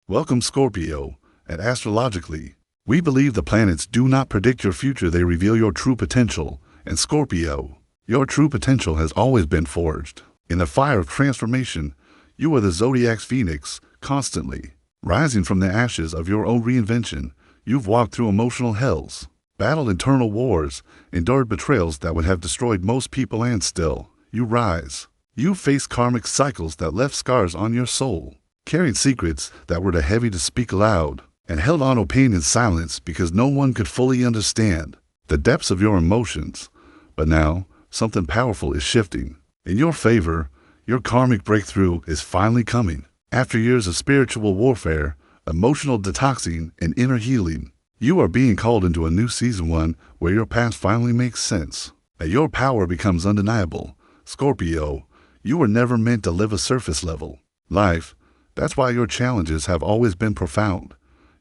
Welcome, Scorpio. At Astrologically, we believe the planets do not predict your future, they reveal your true potential. And Scorpio, your true potential has always been forged. In the fire of transformation, you are the Zodiac's phoenix, constantly rising from the ashes of your own reinvention. You've walked through emotional hells, battled internal wars, endured betrayals that would have destroyed most people, and still, you rise. You faced karmic cycles that left scars on your soul, carried secrets that were too heavy to speak aloud, and held on to pain in silence because no one could fully understand the depths of your emotions. But now, something powerful is shifting. In your favor, your karmic breakthrough is finally coming. After years of spiritual warfare, emotional detoxing, and inner healing, you are being called into a new season, one where your past finally makes sense, and your power becomes undeniable. Scorpio, you were never meant to live a surface-level life. That's why your challenges have always been profound.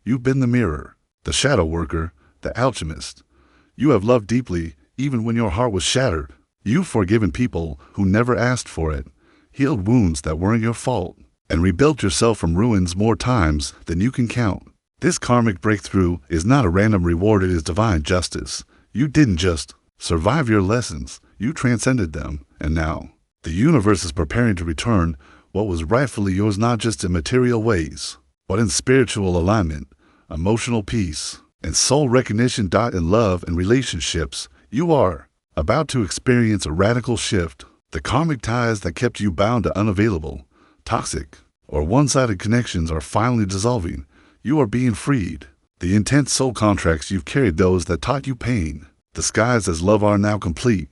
You've been the mirror, the shadow worker, the alchemist. You have loved deeply, even when your heart was shattered. You've forgiven people who never asked for it, healed wounds that weren't your fault, and rebuilt yourself from ruins more times than you can count. This karmic breakthrough is not a random reward, it is divine justice. You didn't just survive your lessons, you transcended them, and now the universe is preparing to return what was rightfully yours, not just in material ways, but in spiritual alignment, emotional peace, and soul recognition. In love and relationships, you are about to experience a radical shift. The karmic ties that kept you bound to unavailable, toxic, or one-sided connections are finally dissolving. You are being freed. The intense soul contracts you've carried, those that taught you pain, disguised as love, are now complete.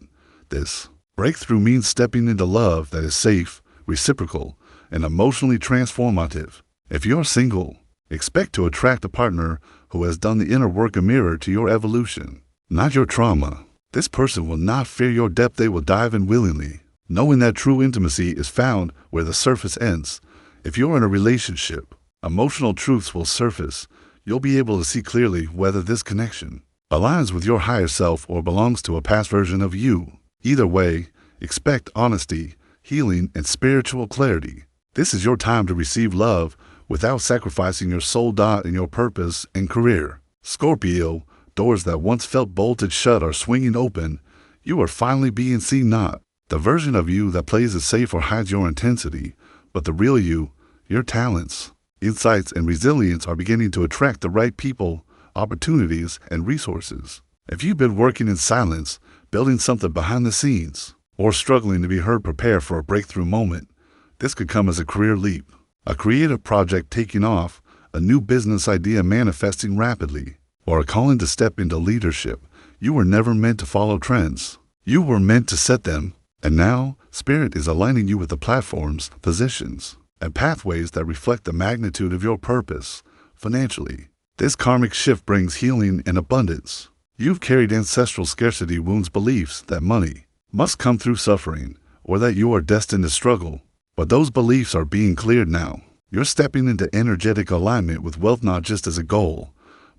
This breakthrough means stepping into love that is safe, reciprocal, and emotionally transformative. If you're single, expect to attract a partner who has done the inner work, a mirror to your evolution, not your trauma. This person will not fear your depth, they will dive in willingly, knowing that true intimacy is found where the surface ends. If you're in a relationship, emotional truths will surface. You'll be able to see clearly whether this connection aligns with your higher self or belongs to a past version of you. Either way, expect honesty, healing, and spiritual clarity. This is your time to receive love without sacrificing your soul. In your purpose and career, Scorpio, doors that once felt bolted shut are swinging open. You are finally being seen, not the version of you that plays it safe or hides your intensity, but the real you. Your talents, insights, and resilience are beginning to attract the right people, opportunities, and resources. If you've been working in silence, building something behind the scenes, or struggling to be heard, prepare for a breakthrough moment. This could come as a career leap, a creative project taking off, a new business idea manifesting rapidly, or a calling to step into leadership. You were never meant to follow trends. You were meant to set them. And now, Spirit is aligning you with the platforms, positions, and pathways that reflect the magnitude of your purpose. Financially, this karmic shift brings healing and abundance. You've carried ancestral scarcity wounds, beliefs that money must come through suffering, or that you are destined to struggle. But those beliefs are being cleared now. You're stepping into energetic alignment with wealth, not just as a goal,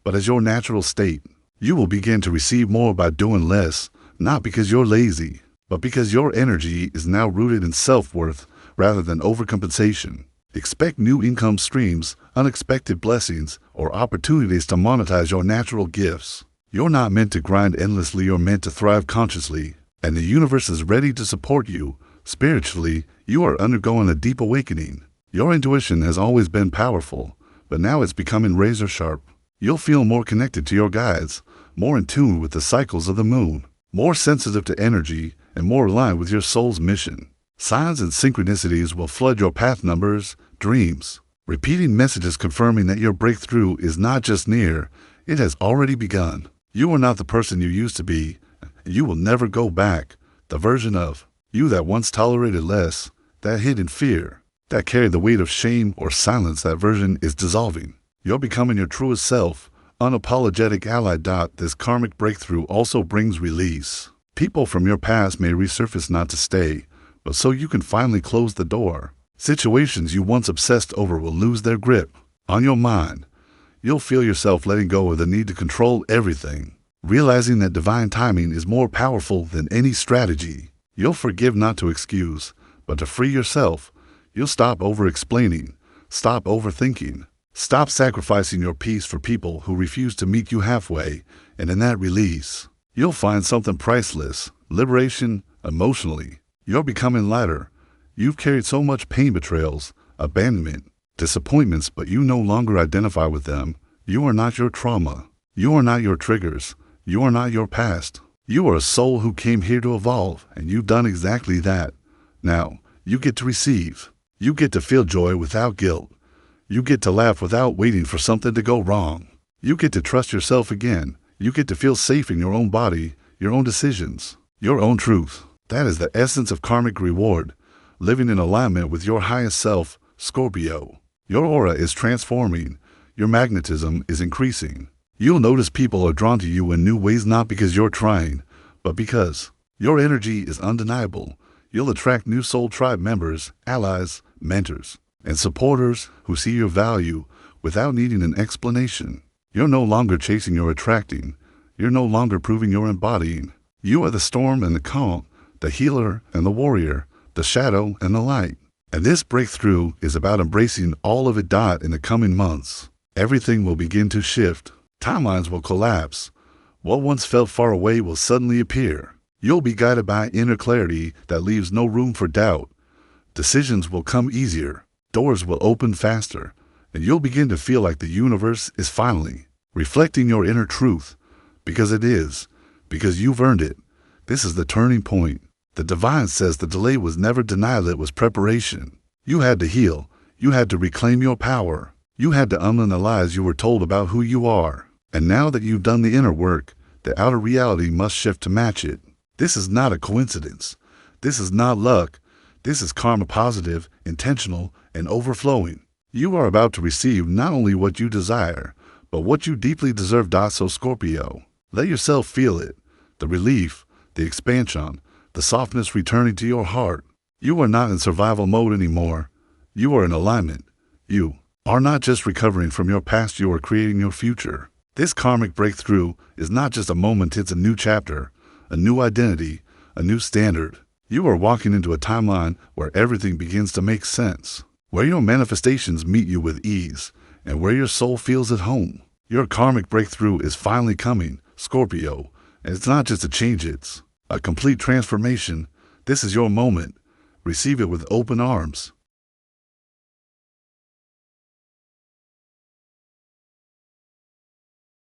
but as your natural state. You will begin to receive more by doing less, not because you're lazy, but because your energy is now rooted in self-worth rather than overcompensation. Expect new income streams, unexpected blessings, or opportunities to monetize your natural gifts. You're not meant to grind endlessly, you're meant to thrive consciously. And the universe is ready to support you. Spiritually, you are undergoing a deep awakening. Your intuition has always been powerful, but now it's becoming razor sharp. You'll feel more connected to your guides, more in tune with the cycles of the moon, more sensitive to energy, and more aligned with your soul's mission. Signs and synchronicities will flood your path, numbers, dreams, repeating messages confirming that your breakthrough is not just near, it has already begun. You are not the person you used to be. You will never go back. The version of you that once tolerated less, that hid in fear, that carried the weight of shame or silence, that version is dissolving. You're becoming your truest self, unapologetic ally. This karmic breakthrough also brings release. People from your past may resurface, not to stay, but so you can finally close the door. Situations you once obsessed over will lose their grip on your mind. You'll feel yourself letting go of the need to control everything, realizing that divine timing is more powerful than any strategy. You'll forgive, not to excuse, but to free yourself. You'll stop over-explaining, stop overthinking, Stop sacrificing your peace for people who refuse to meet you halfway, and in that release, you'll find something priceless, liberation emotionally. You're becoming lighter. You've carried so much pain, betrayals, abandonment, disappointments, but you no longer identify with them. You are not your trauma. You are not your triggers. You are not your past. You are a soul who came here to evolve, and you've done exactly that. Now, you get to receive. You get to feel joy without guilt. You get to laugh without waiting for something to go wrong. You get to trust yourself again. You get to feel safe in your own body, your own decisions, your own truth. That is the essence of karmic reward, living in alignment with your highest self, Scorpio. Your aura is transforming. Your magnetism is increasing. You'll notice people are drawn to you in new ways, not because you're trying, but because your energy is undeniable. You'll attract new soul tribe members, allies, mentors, and supporters who see your value without needing an explanation. You're no longer chasing, you're attracting. You're no longer proving, you're embodying. You are the storm and the calm, the healer and the warrior, the shadow and the light. And this breakthrough is about embracing all of it. In the coming months, everything will begin to shift. Timelines will collapse. What once felt far away will suddenly appear. You'll be guided by inner clarity that leaves no room for doubt. Decisions will come easier. Doors will open faster. And you'll begin to feel like the universe is finally reflecting your inner truth. Because it is. Because you've earned it. This is the turning point. The divine says the delay was never denial, it was preparation. You had to heal. You had to reclaim your power. You had to unlearn the lies you were told about who you are. And now that you've done the inner work, the outer reality must shift to match it. This is not a coincidence. This is not luck. This is karma, positive, intentional, and overflowing. You are about to receive not only what you desire, but what you deeply deserve. So Scorpio, let yourself feel it. The relief, the expansion, the softness returning to your heart. You are not in survival mode anymore. You are in alignment. You are not just recovering from your past, you are creating your future. This karmic breakthrough is not just a moment, it's a new chapter, a new identity, a new standard. You are walking into a timeline where everything begins to make sense, where your manifestations meet you with ease, and where your soul feels at home. Your karmic breakthrough is finally coming, Scorpio, and it's not just a change, it's a complete transformation. This is your moment. Receive it with open arms.